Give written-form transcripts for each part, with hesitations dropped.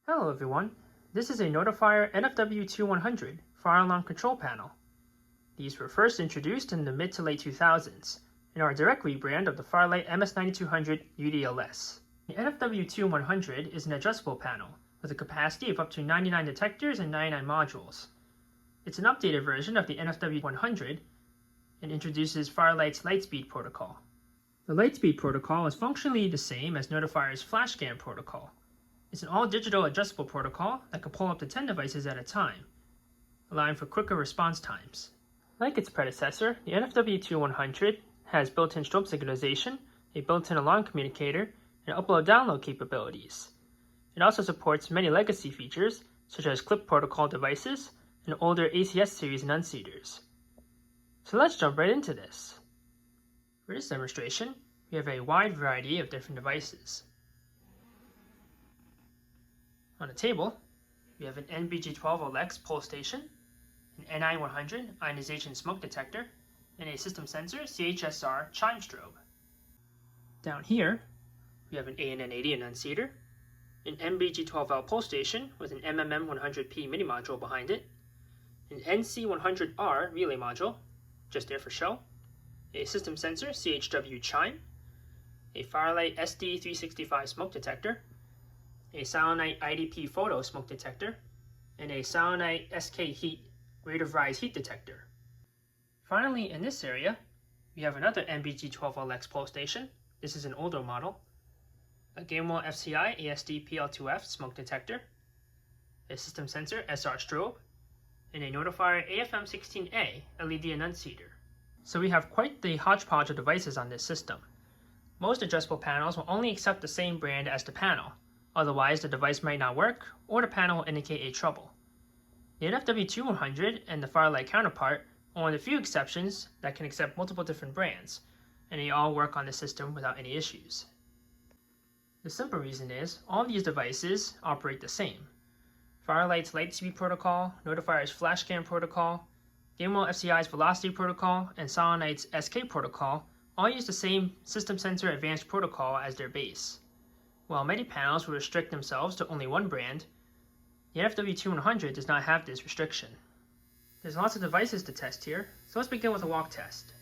Hello everyone, this is a Notifier NFW2-100 fire alarm control panel. These were first introduced in the mid to late 2000s and are a direct rebrand of the Firelight MS9200 UDLS. The NFW2-100 is an adjustable panel with a capacity of up to 99 detectors and 99 modules. It's an updated version of the NFW100 and introduces Firelight's Lightspeed protocol. The Lightspeed protocol is functionally the same as Notifier's flash scan protocol. It's an all-digital adjustable protocol that can pull up to 10 devices at a time, allowing for quicker response times. Like its predecessor, the NFW2-100 has built-in strobe synchronization, a built-in alarm communicator, and upload-download capabilities. It also supports many legacy features, such as clip protocol devices and older ACS series enunciators. So let's jump right into this. For this demonstration, we have a wide variety of different devices. On the table, we have an NBG12LX pull station, an NI100 ionization smoke detector, and a system sensor CHSR chime strobe. Down here, we have an ANN80 enunciator, an NBG12L pull station with an MMM100P mini module behind it, an NC100R relay module, just there for show, a system sensor CHW chime, a Firelight SD365 smoke detector, a Silonite IDP photo smoke detector, and a Silonite SK heat rate of rise heat detector. Finally, in this area, we have another NBG12LX pull station. This is an older model, a Gamewell FCI ASD PL2F smoke detector, a system sensor SR strobe, and a Notifier AFM16A LED enunciator. So we have quite the hodgepodge of devices on this system. Most adjustable panels will only accept the same brand as the panel. Otherwise, the device might not work, or the panel will indicate a trouble. The NFW2-100 and the Firelight counterpart are one of the few exceptions that can accept multiple different brands, and they all work on the system without any issues. The simple reason is, all these devices operate the same. Firelight's Lightspeed protocol, Notifier's flash scan protocol, Gamewell FCI's velocity protocol, and Silonite's SK protocol all use the same system sensor advanced protocol as their base. While many panels will restrict themselves to only one brand, the NFW2-100 does not have this restriction. There's lots of devices to test here, so let's begin with a walk test.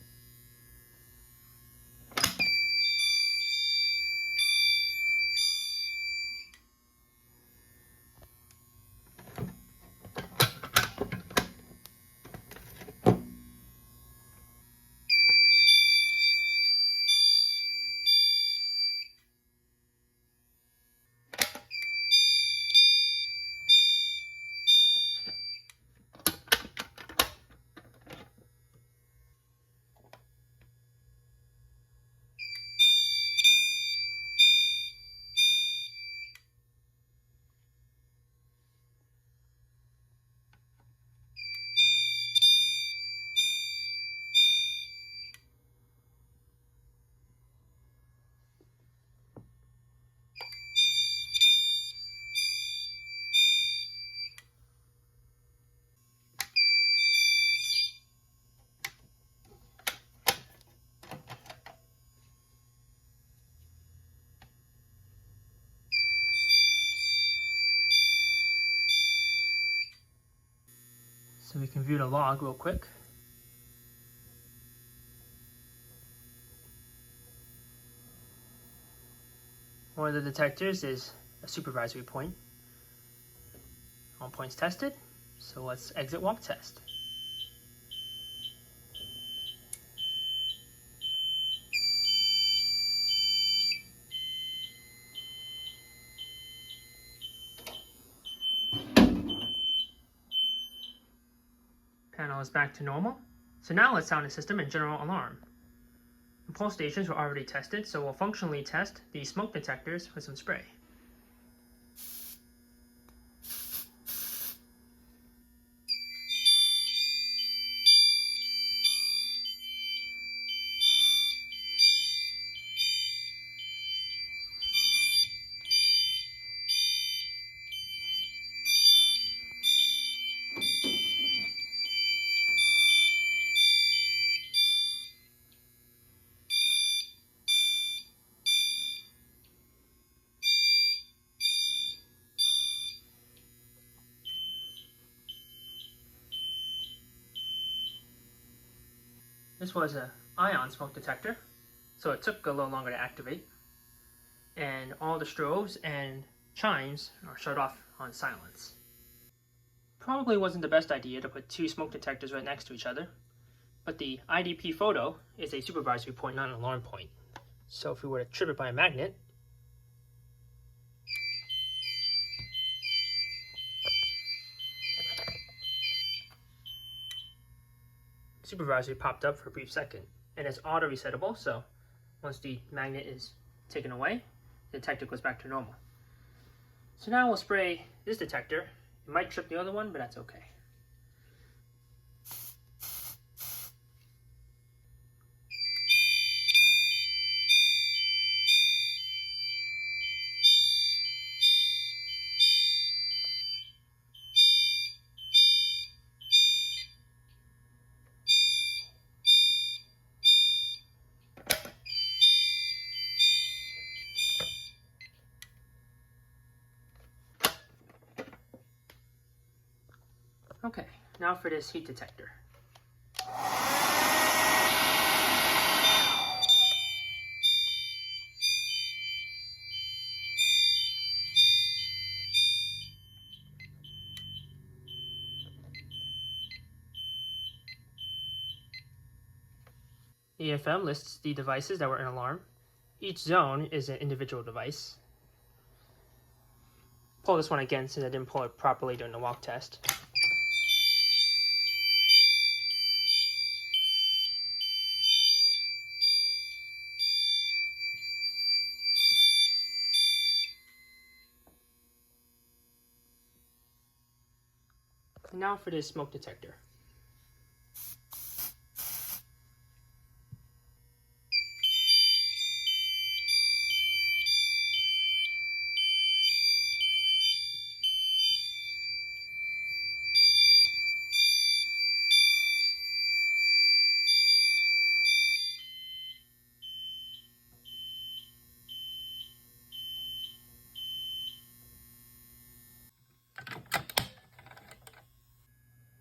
So we can view the log real quick. One of the detectors is a supervisory point. All points tested, so let's exit walk test. Panel is back to normal. So now let's sound the system in general alarm. The pull stations were already tested, so we'll functionally test the smoke detectors with some spray. This was an ion smoke detector, so it took a little longer to activate. And all the strobes and chimes are shut off on silence. Probably wasn't the best idea to put two smoke detectors right next to each other, but the IDP photo is a supervisory point, not an alarm point. So if we were to trip it by a magnet, supervisory popped up for a brief second, and it's auto resettable, so once the magnet is taken away, the detector goes back to normal. So now we'll spray this detector. It might trip the other one, but that's okay. Okay, now for this heat detector. The EFM lists the devices that were in alarm. Each zone is an individual device. Pull this one again since I didn't pull it properly during the walk test. And now for this smoke detector.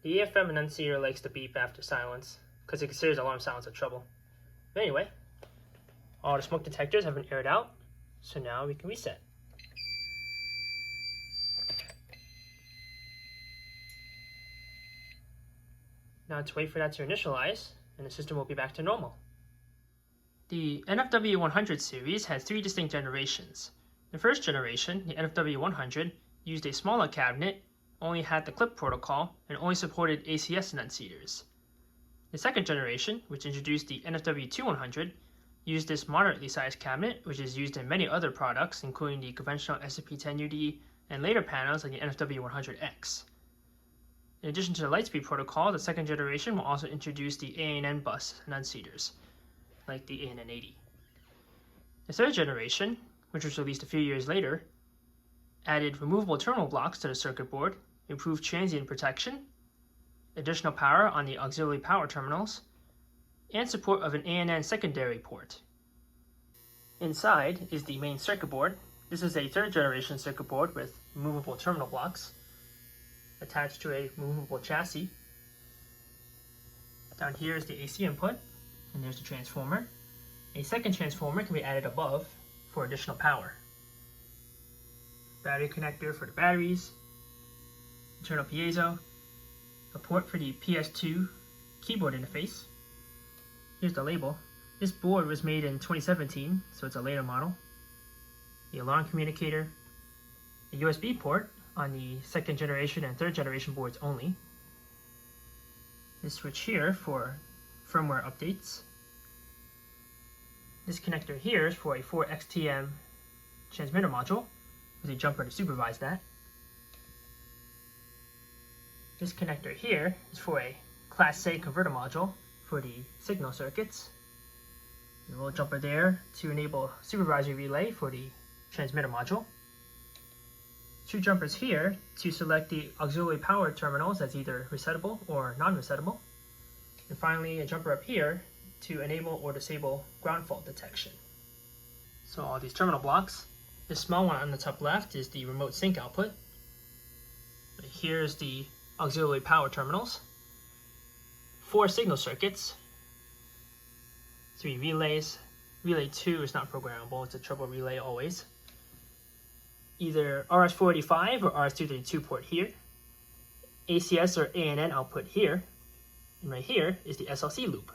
The EFM enunciator likes to beep after silence because it considers alarm silence a trouble. But anyway, all the smoke detectors have been aired out, so now we can reset. Now let's wait for that to initialize, and the system will be back to normal. The NFW2-100 series had three distinct generations. The first generation, the NFW2-100, used a smaller cabinet, only had the clip protocol, and only supported ACS enunciators. The second generation, which introduced the NFW2-100, used this moderately sized cabinet, which is used in many other products, including the conventional SCP-10UD and later panels like the NFW100X. In addition to the Lightspeed protocol, the second generation will also introduce the ANN bus enunciators, like the ANN80. The third generation, which was released a few years later, added removable terminal blocks to the circuit board, improved transient protection, additional power on the auxiliary power terminals, and support of an ANN secondary port. Inside is the main circuit board. This is a third generation circuit board with removable terminal blocks attached to a removable chassis. Down here is the AC input, and there's the transformer. A second transformer can be added above for additional power. Battery connector for the batteries, internal piezo, a port for the PS2 keyboard interface. Here's the label. This board was made in 2017, so it's a later model. The alarm communicator, a USB port on the second generation and third generation boards only. This switch here for firmware updates. This connector here is for a 4XTM transmitter module with a jumper to supervise that. This connector here is for a Class A converter module for the signal circuits. A little jumper there to enable supervisory relay for the transmitter module. Two jumpers here to select the auxiliary power terminals as either resettable or non-resettable. And finally, a jumper up here to enable or disable ground fault detection. So all these terminal blocks. This small one on the top left is the remote sync output. Here's the auxiliary power terminals. 4 signal circuits, 3 relays. Relay 2 is not programmable, it's a triple relay always. Either RS-485 or RS-232 port here. ACS or ANN output here. And right here is the SLC loop.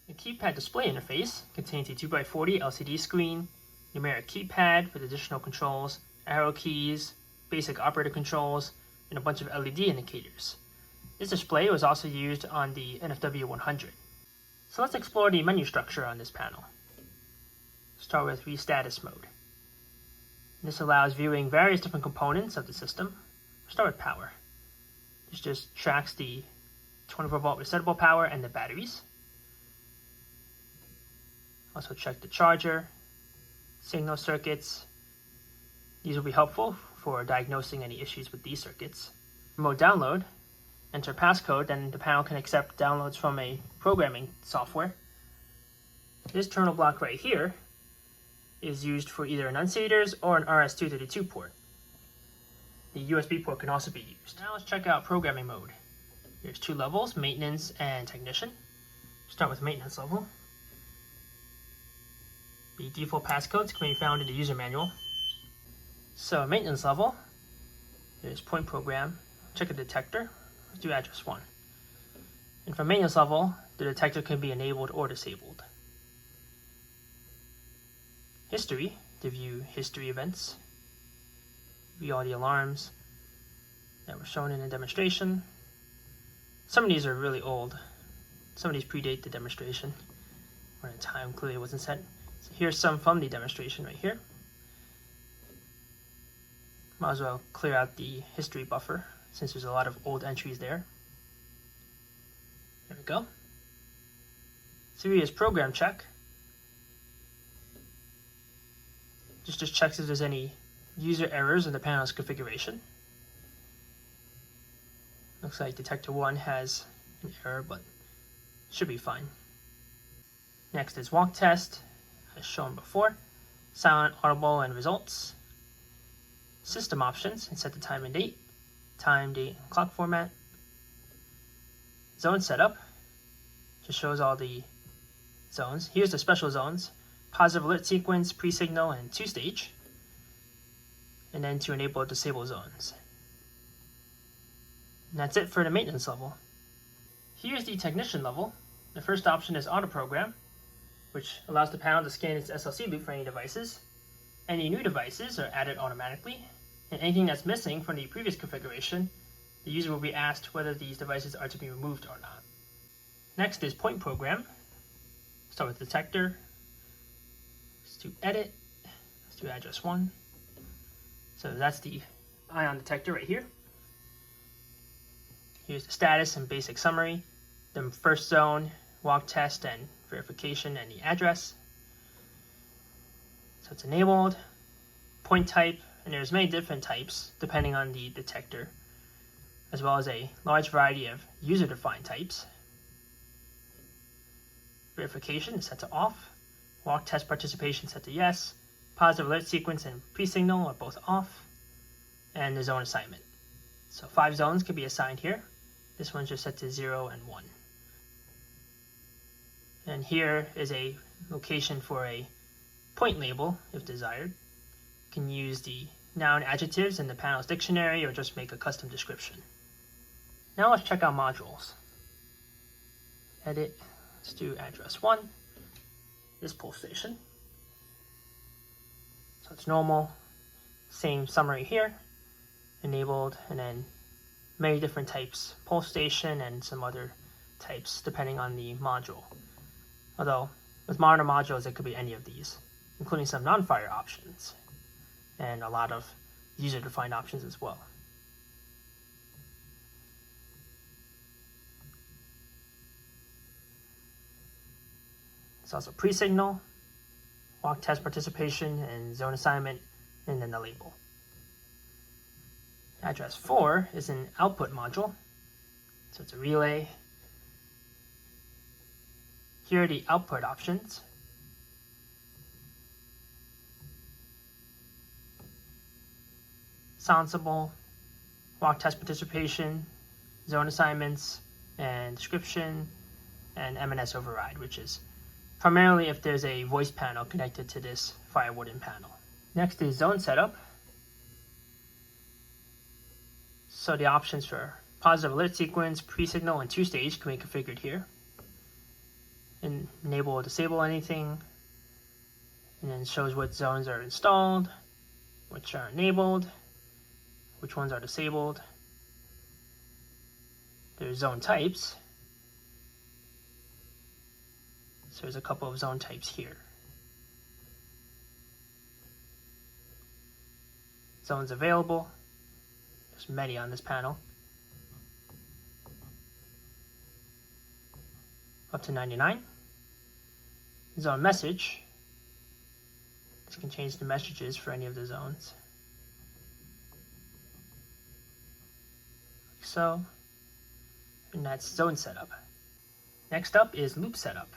The keypad display interface contains a 2x40 LCD screen, numeric keypad with additional controls, arrow keys, basic operator controls, and a bunch of LED indicators. This display was also used on the NFW2-100. So let's explore the menu structure on this panel. Start with Restatus mode. This allows viewing various different components of the system. Start with power. This just tracks the 24-volt resettable power and the batteries. Also check the charger, signal circuits. These will be helpful for diagnosing any issues with these circuits. Remote download. Enter passcode, then the panel can accept downloads from a programming software. This terminal block right here is used for either enunciators or an RS-232 port. The USB port can also be used. Now let's check out programming mode. There's 2 levels, maintenance and technician. Start with maintenance level. The default passcodes can be found in the user manual. So maintenance level, there's point program, check a detector, let's do address 1. And for maintenance level, the detector can be enabled or disabled. History, to view history events. View all the alarms that were shown in the demonstration. Some of these are really old. Some of these predate the demonstration, when the time clearly wasn't set. So here's some from the demonstration right here. Might as well clear out the history buffer since there's a lot of old entries there. There we go. Serious program check. Just checks if there's any user errors in the panel's configuration. Looks like detector 1 has an error, but should be fine. Next is walk test, as shown before. Silent, audible, and results. System options, and set the time and date. Time, date, and clock format. Zone setup, just shows all the zones. Here's the special zones. Positive alert sequence, pre-signal, and 2-stage. And then to enable disable zones. And that's it for the maintenance level. Here's the technician level. The first option is auto program, which allows the panel to scan its SLC loop for any devices. Any new devices are added automatically, and anything that's missing from the previous configuration, the user will be asked whether these devices are to be removed or not. Next is point program. Start with detector. Let's do edit. Let's do address 1. So that's the ion detector right here. Here's the status and basic summary. The first zone, walk test and verification, and the address. So it's enabled. Point type, and there's many different types depending on the detector, as well as a large variety of user-defined types. Verification is set to off. Walk test participation set to yes. Positive alert sequence and pre-signal are both off. And the zone assignment. So 5 zones can be assigned here. This one's just set to 0 and 1. And here is a location for a point label if desired. You can use the noun adjectives in the panel's dictionary or just make a custom description. Now let's check out modules. Edit, let's do address 1. This pull station. So it's normal, same summary here, enabled, and then many different types, pull station and some other types depending on the module. Although with modern modules it could be any of these, including some non-fire options and a lot of user-defined options as well. It's also pre-signal, walk test participation, and zone assignment, and then the label. Address 4 is an output module, so it's a relay. Here are the output options. Silenceable, walk test participation, zone assignments, and description, and M&S override, which is primarily if there's a voice panel connected to this Firewarden panel. Next is zone setup. So the options for positive alert sequence, pre-signal, and two-stage can be configured here. And enable or disable anything, and then shows what zones are installed, which are enabled, which ones are disabled. There's zone types. So there's a couple of zone types here. Zones available. There's many on this panel. Up to 99. Zone message. This can change the messages for any of the zones. Like so. And that's zone setup. Next up is loop setup.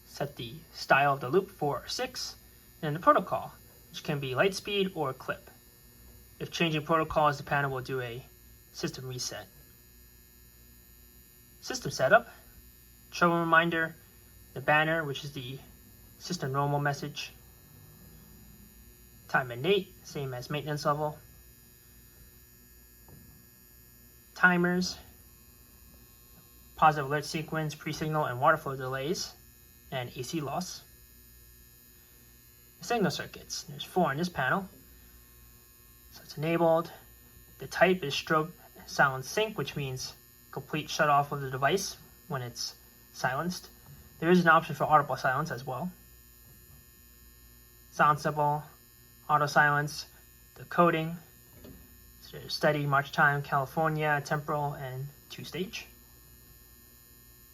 Set the style of the loop 4 or 6, and then the protocol, which can be light speed or clip. If changing protocols, the panel will do a system reset. System setup, trouble reminder, the banner, which is the system normal message, time and date, same as maintenance level, timers, positive alert sequence, pre-signal, and water flow delays, and AC loss. Signal circuits, there's 4 on this panel. So it's enabled. The type is strobe silence sync, which means complete shut off of the device when it's silenced. There is an option for audible silence as well. Sound symbol, auto silence, the coding. So there's steady, march time, California, temporal, and two-stage.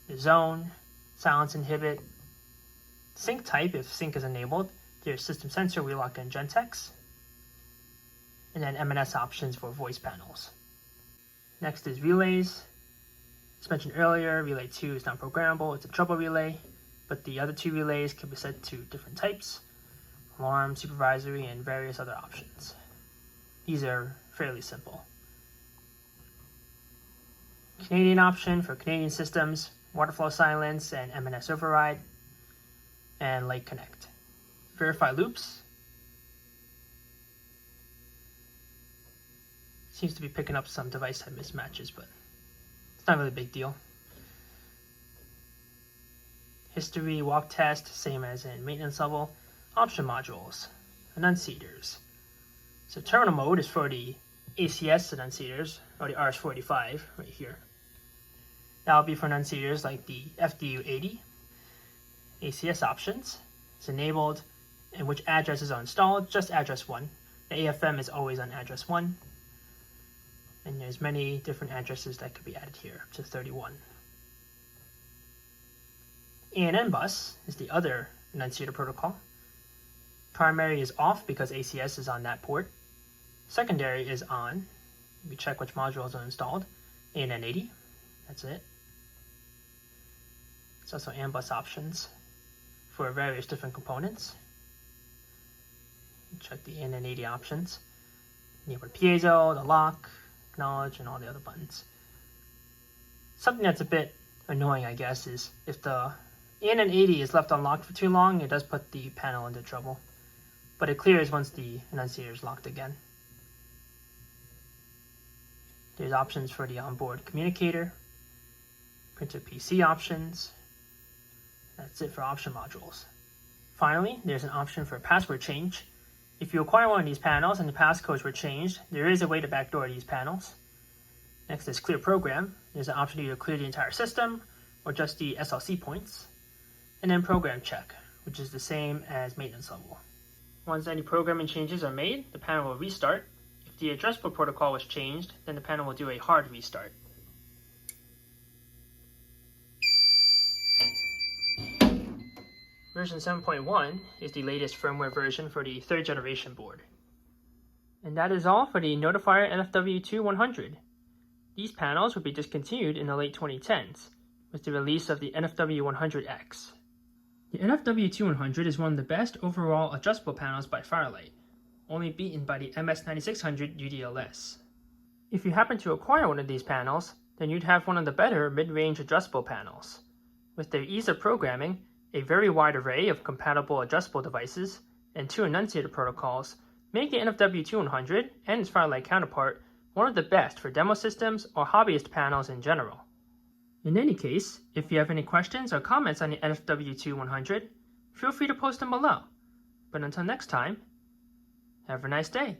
The zone, silence inhibit, sync type if sync is enabled. There's system sensor, wheelock, and Gentex. And then M&S options for voice panels. Next is relays. As mentioned earlier, relay 2 is not programmable, it's a trouble relay, but the other 2 relays can be set to different types, alarm, supervisory, and various other options. These are fairly simple. Canadian option for Canadian systems, water flow silence and M&S override, and Light Connect. Verify loops. Seems to be picking up some device type mismatches, but it's not really a big deal. History, walk test, same as in maintenance level. Option modules, enunciators. So terminal mode is for the ACS enunciators, or the RS-485 right here. That will be for enunciators like the FDU-80. ACS options, it's enabled, and which addresses are installed, just address 1. The AFM is always on address 1. And there's many different addresses that could be added here, up to 31. ANN bus is the other enunciator protocol. Primary is off because ACS is on that port. Secondary is on. We check which modules are installed. ANN 80, that's it. It's also ANN bus options for various different components. Check the ANN 80 options. Enable the piezo, the lock, acknowledge, and all the other buttons. Something that's a bit annoying, I guess, is if the ANN 80 is left unlocked for too long, it does put the panel into trouble. But it clears once the enunciator is locked again. There's options for the onboard communicator, printer PC options. That's it for option modules. Finally, there's an option for password change. If you acquire one of these panels and the passcodes were changed, there is a way to backdoor these panels. Next is clear program. There's an option to either clear the entire system or just the SLC points. And then program check, which is the same as maintenance level. Once any programming changes are made, the panel will restart. If the address book protocol was changed, then the panel will do a hard restart. Version 7.1 is the latest firmware version for the 3rd generation board. And that is all for the Notifier NFW2-100. These panels will be discontinued in the late 2010s with the release of the NFW100X. The NFW2-100 is one of the best overall adjustable panels by Firelight, only beaten by the MS9600 UDLS. If you happen to acquire one of these panels, then you'd have one of the better mid-range adjustable panels. With their ease of programming, A very wide array of compatible adjustable devices and 2 enunciator protocols make the NFW2-100 and its Firelight counterpart one of the best for demo systems or hobbyist panels in general. In any case, if you have any questions or comments on the NFW2-100, feel free to post them below. But until next time, have a nice day.